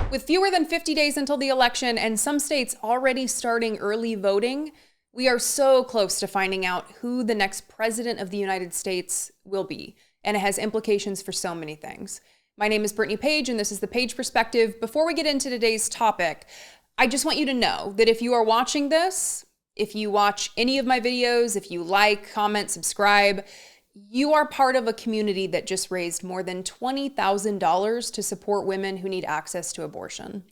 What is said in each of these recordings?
With fewer than 50 days until the election and some states already starting early voting, we are so close to finding out who the next president of the United States will be, and it has implications for so many things. My name is Brittany Page, and this is the Page Perspective. Before we get into today's topic, I just want you to know that if you are watching this, if you watch any of my videos, if you like, comment, subscribe, you are part of a community that just raised more than $20,000 to support women who need access to abortion.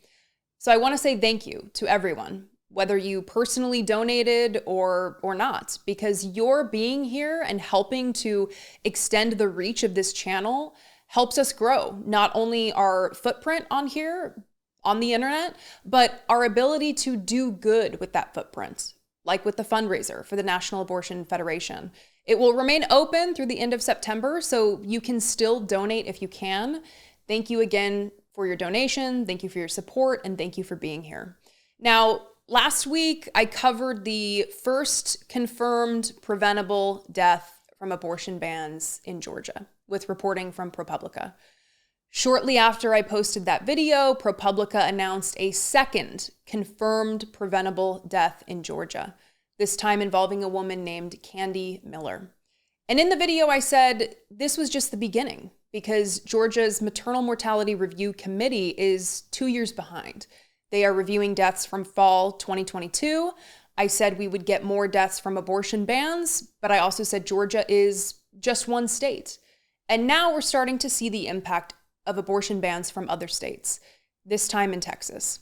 So I want to say thank you to everyone, whether you personally donated or not, because your being here and helping to extend the reach of this channel helps us grow not only our footprint on here, on the internet, but our ability to do good with that footprint, like with the fundraiser for the National Abortion Federation. It will remain open through the end of September, so you can still donate if you can. Thank you again for your donation. Thank you for your support, and thank you for being here. Now, last week, I covered the first confirmed preventable death from abortion bans in Georgia with reporting from ProPublica. Shortly after I posted that video, ProPublica announced a second confirmed preventable death in Georgia, this time involving a woman named Candy Miller. And in the video, I said this was just the beginning because Georgia's Maternal Mortality Review Committee is 2 years behind. They are reviewing deaths from fall 2022. I said we would get more deaths from abortion bans, but I also said Georgia is just one state. And now we're starting to see the impact of abortion bans from other states, this time in Texas.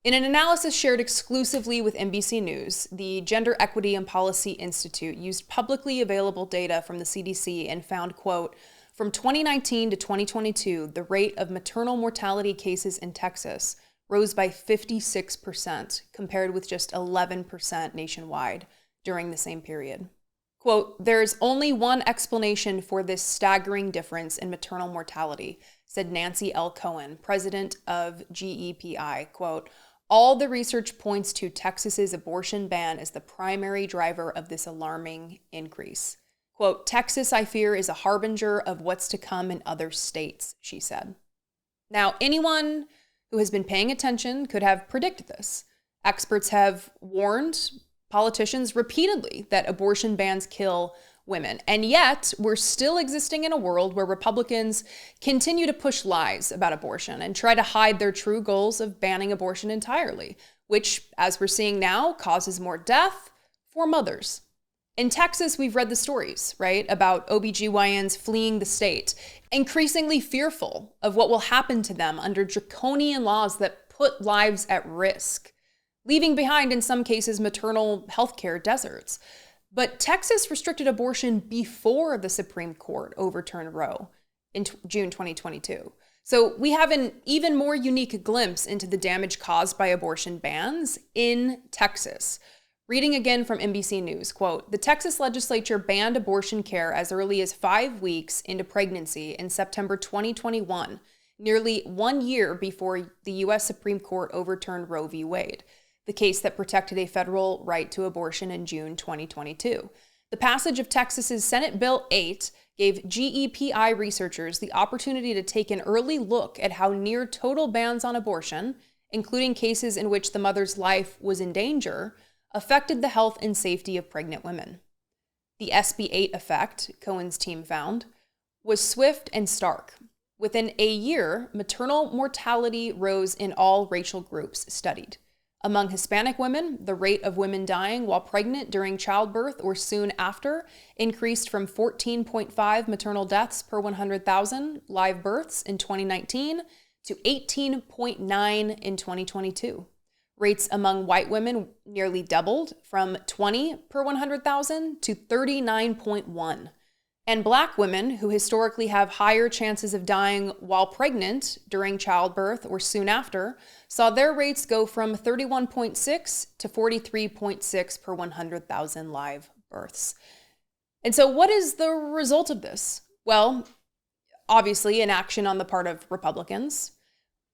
In an analysis shared exclusively with NBC News, the Gender Equity and Policy Institute used publicly available data from the CDC and found, quote, from 2019 to 2022, the rate of maternal mortality cases in Texas rose by 56% compared with just 11% nationwide during the same period. Quote, there's only one explanation for this staggering difference in maternal mortality, said Nancy L. Cohen, president of GEPI, quote, all the research points to Texas's abortion ban as the primary driver of this alarming increase. Quote, Texas, I fear, is a harbinger of what's to come in other states, she said. Now, anyone who has been paying attention could have predicted this. Experts have warned politicians repeatedly that abortion bans kill women. And yet, we're still existing in a world where Republicans continue to push lies about abortion and try to hide their true goals of banning abortion entirely, which, as we're seeing now, causes more death for mothers. In Texas, we've read the stories, right, about OBGYNs fleeing the state, increasingly fearful of what will happen to them under draconian laws that put lives at risk, leaving behind, in some cases, maternal healthcare deserts. But Texas restricted abortion before the Supreme Court overturned Roe in June 2022. So we have an even more unique glimpse into the damage caused by abortion bans in Texas. Reading again from NBC News, quote, the Texas legislature banned abortion care as early as 5 weeks into pregnancy in September 2021, nearly 1 year before the U.S. Supreme Court overturned Roe v. Wade, the case that protected a federal right to abortion in June 2022. The passage of Texas's Senate Bill 8 gave GEPI researchers the opportunity to take an early look at how near total bans on abortion, including cases in which the mother's life was in danger, affected the health and safety of pregnant women. The SB 8 effect, Cohen's team found, was swift and stark. Within a year, maternal mortality rose in all racial groups studied. Among Hispanic women, the rate of women dying while pregnant during childbirth or soon after increased from 14.5 maternal deaths per 100,000 live births in 2019 to 18.9 in 2022. Rates among white women nearly doubled from 20 per 100,000 to 39.1. And Black women, who historically have higher chances of dying while pregnant during childbirth or soon after, saw their rates go from 31.6 to 43.6 per 100,000 live births. And so what is the result of this? Well, obviously inaction on the part of Republicans.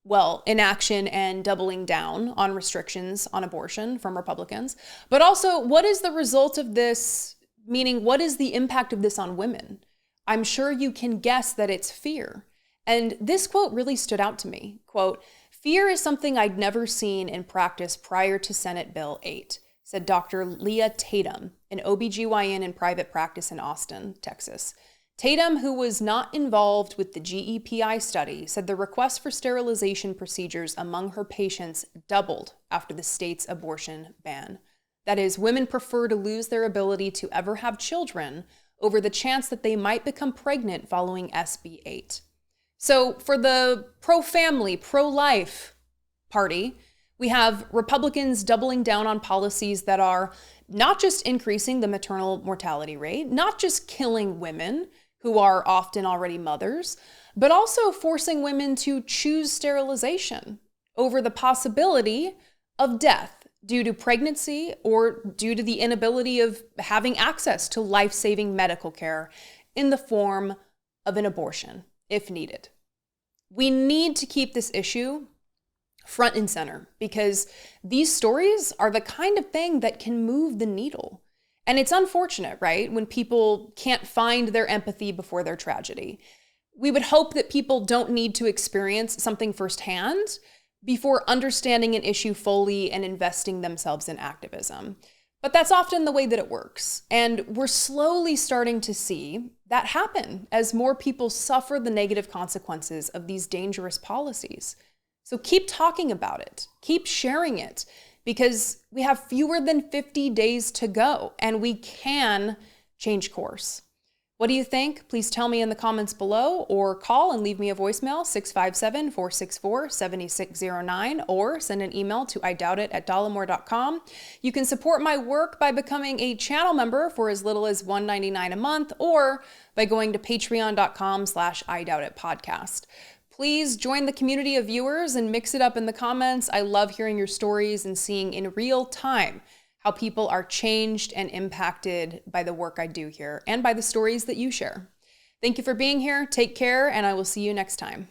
Well, inaction and doubling down on restrictions on abortion from Republicans. But also, what is the result of this? Meaning, what is the impact of this on women? I'm sure you can guess that it's fear. And this quote really stood out to me. Quote, Fear is something I'd never seen in practice prior to Senate Bill 8, said Dr. Leah Tatum, an OBGYN in private practice in Austin, Texas. Tatum, who was not involved with the GEPI study, said the request for sterilization procedures among her patients doubled after the state's abortion ban. That is, women prefer to lose their ability to ever have children over the chance that they might become pregnant following SB 8. So for the pro-family, pro-life party, we have Republicans doubling down on policies that are not just increasing the maternal mortality rate, not just killing women who are often already mothers, but also forcing women to choose sterilization over the possibility of death due to pregnancy or due to the inability of having access to life-saving medical care in the form of an abortion, if needed. We need to keep this issue front and center because these stories are the kind of thing that can move the needle. And it's unfortunate, right, when people can't find their empathy before their tragedy. We would hope that people don't need to experience something firsthand before understanding an issue fully and investing themselves in activism. But that's often the way that it works. And we're slowly starting to see that happen as more people suffer the negative consequences of these dangerous policies. So keep talking about it, keep sharing it, because we have fewer than 50 days to go and we can change course. What do you think? Please tell me in the comments below or call and leave me a voicemail, 657-464-7609, or send an email to idoubtit@dollemore.com. You can support my work by becoming a channel member for as little as $1.99 a month or by going to patreon.com/idoubtitpodcast. Please join the community of viewers and mix it up in the comments. I love hearing your stories and seeing in real time how people are changed and impacted by the work I do here and by the stories that you share. Thank you for being here. Take care, and I will see you next time.